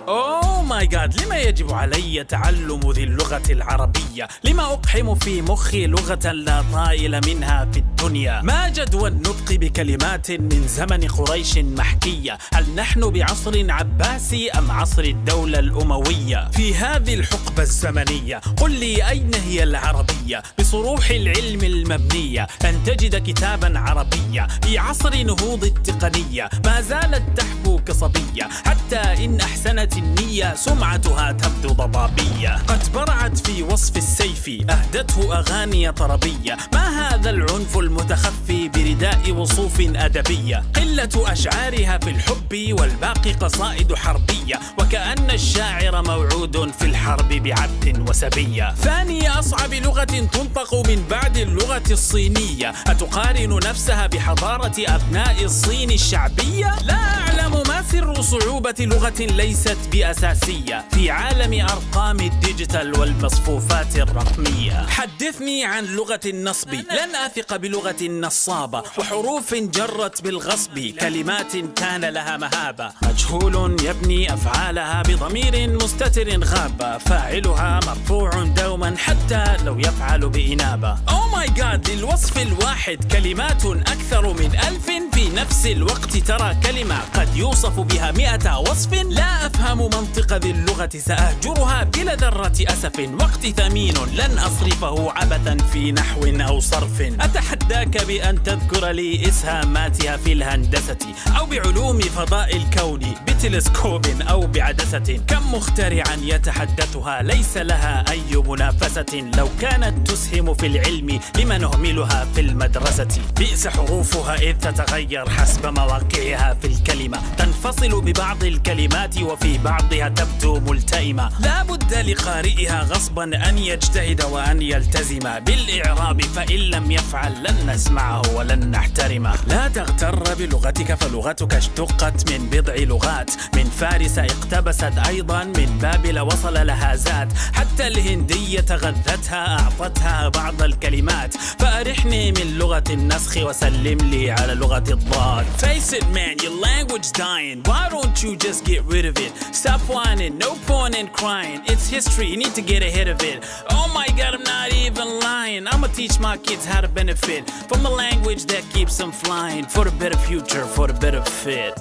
أوه ماي جاد، لما يجب علي تعلم ذي اللغة العربية؟ لما أقحم في مخي لغة لا طائل منها في الدنيا؟ ما جدوى النطق بكلمات من زمن قريش محكية؟ هل نحن بعصر عباسي أم عصر الدولة الأموية؟ في هذه الحقبة الزمنية قل لي أين هي العربية؟ بصروح العلم المبنية لن تجد كتابا عربية. في عصر نهوض التقنية ما زالت تحبو كصبية، حتى إن أحسنت النية سمعتها تبدو ضبابية. قد برعت في وصف السيف أهدته أغاني طربية. ما هذا العنف المتخفي برداء وصوف أدبية؟ قلة أشعارها في الحب والباقي قصائد حربية، وكأن الشاعر موعود في الحرب بعبد وسبية. ثاني أصعب لغة تنطق من بعد اللغة الصينية، أتقارن نفسها بحضارة أبناء الصين الشعبية؟ لا أعلم ما سر صعوبة لغة ليست بأساسية في عالم أرقام الديجيتال والمصفوفات الرقمية. حدثني عن لغة النصب، لن أثق بلغة النصابة وحروف جرت بالغصب، كلمات كان لها مهابة، مجهول يبني أفعالها بضمير مستتر غابة، فاعلها مرفوع دوما حتى لو يفعل بإنابة. أوه ماي جاد، للوصف الواحد كلمات أكثر من 1000 في نفس الوقت. ترى كلمة قد يوصف بها 100 وصف. لا أفهم منطق ذي اللغة، سأهجرها بلا ذرة أسف. وقت ثمين لن أصرفه عبثا في نحو أو صرف. أتحداك بأن تذكر لي إسهاماتها في الهندسة أو بعلوم فضاء الكون بتلسكوب أو بعدسة. كم مخترعا يتحدثها ليس لها أي منافسة. لو كانت تسهم في العلم لما نهملها في المدرسة. بئس حروفها إذ تتغير حسب مواقعها في الكلمة، تنفصل ببعض الكلمات وفي بعضها تبدو ملتئمة. لا بد لقارئها غصبا أن يجتهد وأن يلتزم بالإعراب، فإن لم يفعل لن نسمعه ولن نحترمه. لا تغتر بلغتك فلغتك اشتقت من بضع لغات. من فارس اقتبست أيضا، من بابل وصل لها زاد، حتى الهندية غذتها أعطتها بعض الكلمات. فأرحني من لغة النسخ وسلم لي على لغة الضاد. Face it man, your language dying. Why don't you just get rid of it? Stop whining, no point in crying. It's history, you need to get ahead of it. Oh my god, I'm not even lying. I'ma teach my kids how to benefit from a language that keeps them flying. For a better future, for a better fit.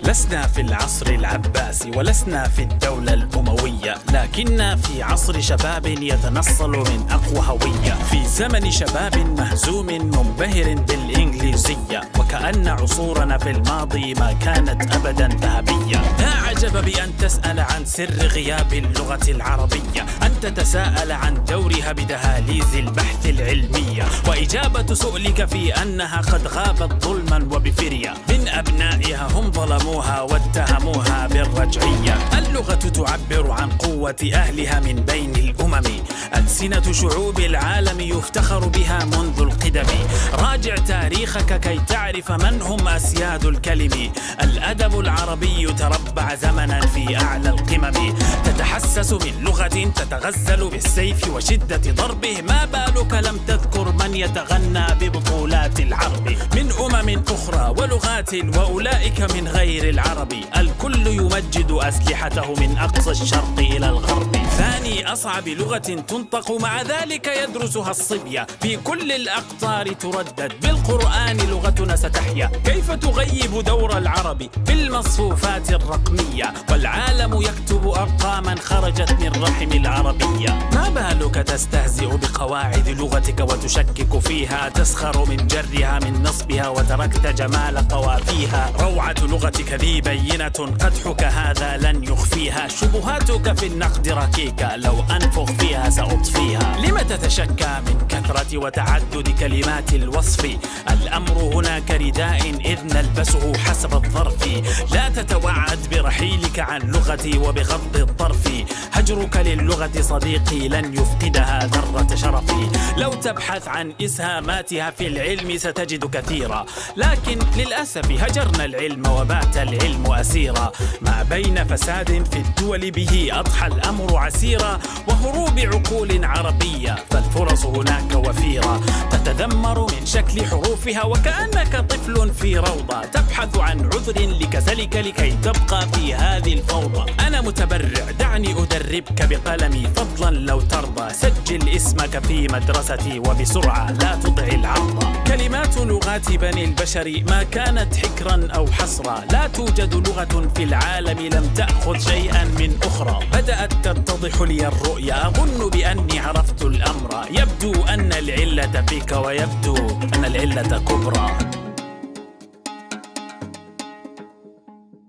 لسنا في العصر العباسي ولسنا في الدولة الأموية، لكننا في عصر شباب يتنصل من أقوى هوية. في زمن شباب مهزوم منبهر بالإنجليزية، وكأن عصورنا في الماضي ما كانت أبدا ذهبية. لا عجب بأن تسأل عن سر غياب اللغة العربية، أن تتساءل عن دورها بدهاليز البحث العلمية، وإجابة سؤلك في أنها قد غابت ظلما وبفرية من أبنائها هم ظلموها واتهموها بالرجعية. اللغة تعبر عن قوة أهلها من بين الأمم، ألسنة شعوب العالم يفتخر بها منذ القدم. راجع تاريخك كي تعرف من هم أسياد الكلم. الأدب العربي تربع زمنا في أعلى القمم، تتحسس من لغة تتغزل بالسيف وشدة ضربه. ما بالك لم تذكر من يتغنى ببطولات الحرب من أمم أخرى ولغات، وأولئك من غير العربي. الكل يمجد أسلحته من أقصى الشرق إلى الغرب. ثاني أصعب لغة تنطق مع ذلك يدرسها الصبية، في كل الأقطار تردد. بالقرآن لغتنا ستحيا. كيف تغيب دور العربي في المصفوفات الرقمية والعالم يكتب أرقاما خرجت من رحم العربية؟ ما بالك تستهزئ بقواعد لغتك وتشكك فيها، تسخر من جرها من نصبها وتركت جمال قوافيها. روعة لغتك ذي بينة، قدحك هذا لن يخفيها. شبهاتك في النقد ركيكة، لو أنفخ فيها سأطفيها. لم تتشكى من كثرة وتعدد كلمات الوصف؟ الأمر هنا كرداء إذ نلبسه حسب الظرف. لا تتوعد برحيلك عن لغتي وبغض الطرف. هجرك للغة صديقي لن يفقدها ذرة شرفي. لو تبحث عن إسهاماتها في العلم ستجد كثيرا، لكن للأسف هجرنا العلم وبات العلم أسيرا. ما بين فساد في الدول به أضحى الأمر عسيرا، كثيرة وهروب عقول عربية، فالفرص هناك وفيرة تتذمر من شكل حروفها وكأنك طفل في روضة تبحث عن عذر لكسلك لكي تبقى في هذه الفوضى. أنا متبرع، دعني أدربك بقلمي فضلا لو ترضى، سجل اسمك في مدرستي وبسرعة لا تضع العرض. كلمات لغات بني البشر ما كانت حكرا أو حصرا، لا توجد لغة في العالم لم تأخذ شيئا من أخرى. بدأت تتضح لي الرؤيا، أظن بأني عرفت الأمر، يبدو أن العلة فيك ويبدو أن العلة كبرى.